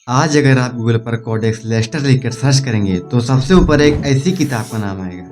आज अगर आप गूगल पर कोडेक्स लेस्टर लिखकर सर्च करेंगे तो सबसे ऊपर एक ऐसी किताब का नाम आएगा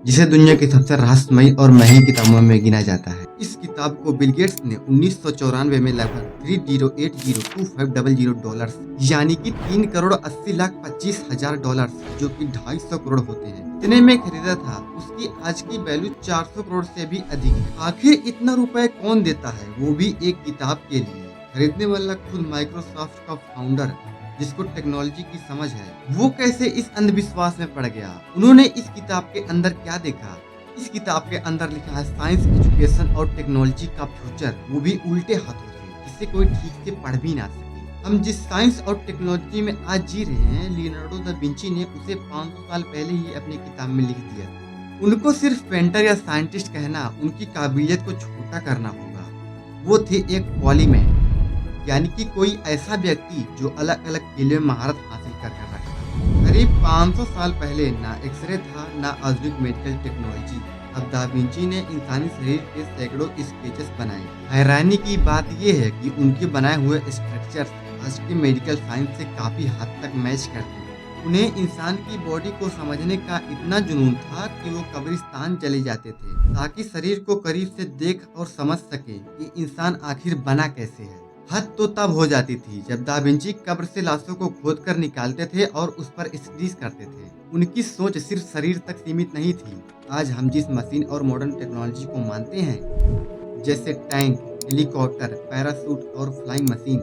जिसे दुनिया की सबसे रहस्यमयी और महंगी किताबों में गिना जाता है। इस किताब को बिल गेट्स ने 1994 में लगभग $308,025 यानी कि 3,80,25,000 जो कि 250 करोड़ होते हैं इतने में खरीदा था। उसकी आज की वैल्यू 400 करोड़ से भी अधिक है। आखिर इतना रुपए कौन देता है, वो भी एक किताब के लिए? खरीदने वाला खुद माइक्रोसॉफ्ट का फाउंडर जिसको टेक्नोलॉजी की समझ है, वो कैसे इस अंधविश्वास में पड़ गया? उन्होंने इस किताब के अंदर क्या देखा? इस किताब के अंदर लिखा है साइंस, एजुकेशन और टेक्नोलॉजी का फ्यूचर, वो भी उल्टे हाथों से, जिसे कोई ठीक से पढ़ भी ना सके। हम जिस साइंस और टेक्नोलॉजी में आज जी रहे हैं, लियोनार्डो दा विंची ने उसे 500 साल पहले ही अपनी किताब में लिख दिया था। उनको सिर्फ पेंटर या साइंटिस्ट कहना उनकी काबिलियत को छोटा करना होगा। वो थे एक पॉलीमैन, यानी कि कोई ऐसा व्यक्ति जो अलग अलग खेलों में महारत हासिल कर रखा। करीब 500 साल पहले ना एक्सरे था, ना आधुनिक मेडिकल टेक्नोलॉजी। अब दा विंची ने इंसानी शरीर के सैकड़ों स्केचेस बनाए। हैरानी की बात यह है कि उनके बनाए हुए स्ट्रक्चर्स आज के मेडिकल साइंस से काफी हद तक मैच करते हैं। उन्हें इंसान की बॉडी को समझने का इतना जुनून था कि वो कब्रिस्तान चले जाते थे ताकि शरीर को करीब से देख और समझ सके कि इंसान आखिर बना कैसे है। हद तो तब हो जाती थी जब दा विंची कब्र से लाशों को खोद कर निकालते थे और उस पर स्केच करते थे। उनकी सोच सिर्फ शरीर तक सीमित नहीं थी। आज हम जिस मशीन और मॉडर्न टेक्नोलॉजी को मानते हैं, जैसे टैंक, हेलीकॉप्टर, पैराशूट और फ्लाइंग मशीन,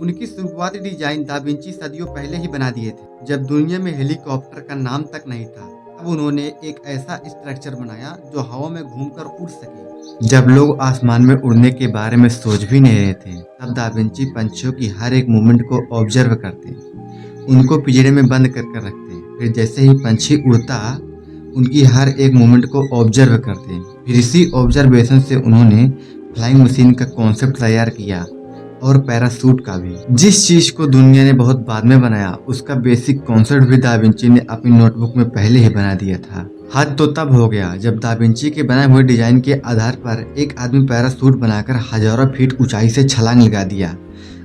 उनकी शुरुआती डिजाइन दा विंची सदियों पहले ही बना दिए थे। जब दुनिया में हेलीकॉप्टर का नाम तक नहीं था, तब उन्होंने एक ऐसा स्ट्रक्चर बनाया जो हवा में घूमकर उड़ सके। जब लोग आसमान में उड़ने के बारे में सोच भी नहीं रहे थे, तब दा विंची पंछियों की हर एक मूवमेंट को ऑब्जर्व करते, उनको पिंजरे में बंद कर रखते। फिर जैसे ही पंछी उड़ता, उनकी हर एक मूवमेंट को ऑब्जर्व करते। फिर इसी ऑब्जर्वेशन से उन्होंने फ्लाइंग मशीन का कॉन्सेप्ट तैयार किया और पैराशूट का भी। जिस चीज को दुनिया ने बहुत बाद में बनाया, उसका बेसिक कॉन्सेप्ट भी दा विंची ने अपनी नोटबुक में पहले ही बना दिया था। हद तो तब हो गया जब दा विंची के बनाए हुए डिजाइन के आधार पर एक आदमी पैराशूट बनाकर हजारों फीट ऊंचाई से छलांग लगा दिया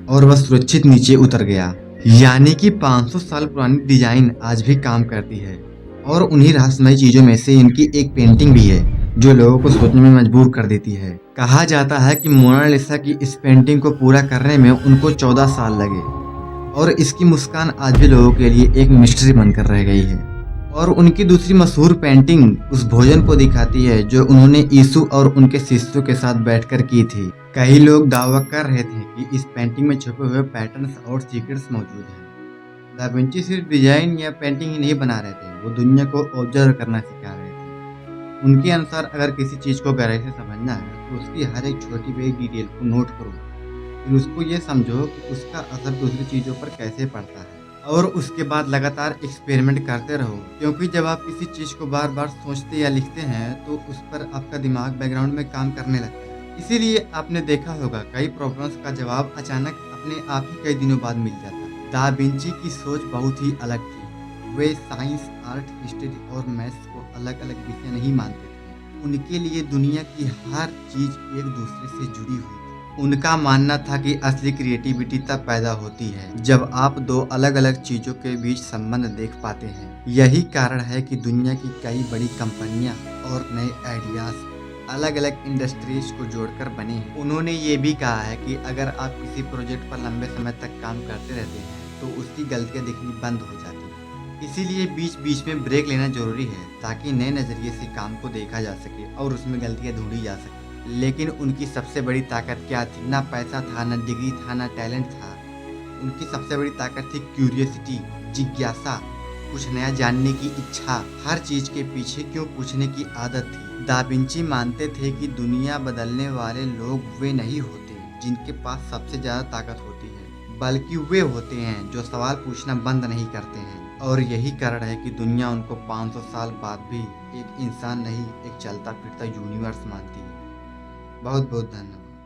और वह सुरक्षित नीचे उतर गया। यानी कि 500 साल पुरानी डिजाइन आज भी काम करती है। और उन्हीं रहस्यमयी चीजों में से इनकी एक पेंटिंग भी है जो लोगों को सोचने में मजबूर कर देती है। कहा जाता है कि मोनालिसा की इस पेंटिंग को पूरा करने में उनको 14 साल लगे और इसकी मुस्कान आज भी लोगों के लिए एक मिस्ट्री बनकर रह गई है। और उनकी दूसरी मशहूर पेंटिंग उस भोजन को दिखाती है जो उन्होंने यीशु और उनके शिष्यों के साथ बैठकर की थी। कई लोग दावा कर रहे थे कि इस पेंटिंग में छुपे हुए पैटर्न्स और सीक्रेट्स मौजूद हैं। दा विंची सिर्फ डिजाइन या पेंटिंग ही नहीं बना रहे थे, वो दुनिया को ऑब्जर्व करना सिखा रहे थे। उनके अनुसार अगर किसी चीज को गहराई से समझना है तो उसकी हर एक छोटी बड़ी डिटेल को नोट करो, फिर उसको ये समझो कि उसका असर दूसरी चीजों पर कैसे पड़ता है, और उसके बाद लगातार एक्सपेरिमेंट करते रहो। क्योंकि जब आप किसी चीज को बार बार सोचते या लिखते हैं तो उस पर आपका दिमाग बैकग्राउंड में काम करने लगता है। इसीलिए आपने देखा होगा कई प्रॉब्लम्स का जवाब अचानक अपने आप ही कई दिनों बाद मिल जाता है। दा विंची की सोच बहुत ही अलग थी। वे साइंस, आर्ट, हिस्ट्री और मैथ्स को अलग अलग विषय नहीं मानते थे। उनके लिए दुनिया की हर चीज एक दूसरे से जुड़ी हुई थी। उनका मानना था कि असली क्रिएटिविटी तब पैदा होती है जब आप दो अलग अलग चीजों के बीच संबंध देख पाते हैं। यही कारण है कि दुनिया की कई बड़ी कंपनियां और नए आइडियाज अलग अलग इंडस्ट्रीज को जोड़कर बने हैं। उन्होंने ये भी कहा है कि अगर आप किसी प्रोजेक्ट पर लंबे समय तक काम करते रहते हैं तो उसकी गलतियां दिखनी बंद हो जाती हैं। इसीलिए बीच बीच में ब्रेक लेना जरूरी है ताकि नए नजरिए से काम को देखा जा सके और उसमें गलतियां ढूंढी जा सके। लेकिन उनकी सबसे बड़ी ताकत क्या थी? ना पैसा था, ना डिग्री था, ना टैलेंट था। उनकी सबसे बड़ी ताकत थी क्यूरियोसिटी, जिज्ञासा, कुछ नया जानने की इच्छा, हर चीज के पीछे क्यों पूछने की आदत थी। दा विंची मानते थे कि दुनिया बदलने वाले लोग वे नहीं होते जिनके पास सबसे ज्यादा ताकत होती है, बल्कि वे होते हैं जो सवाल पूछना बंद नहीं करते हैं। और यही कारण है कि दुनिया उनको 500 साल बाद भी एक इंसान नहीं, एक चलता फिरता यूनिवर्स मानती है। बहुत बहुत धन्यवाद।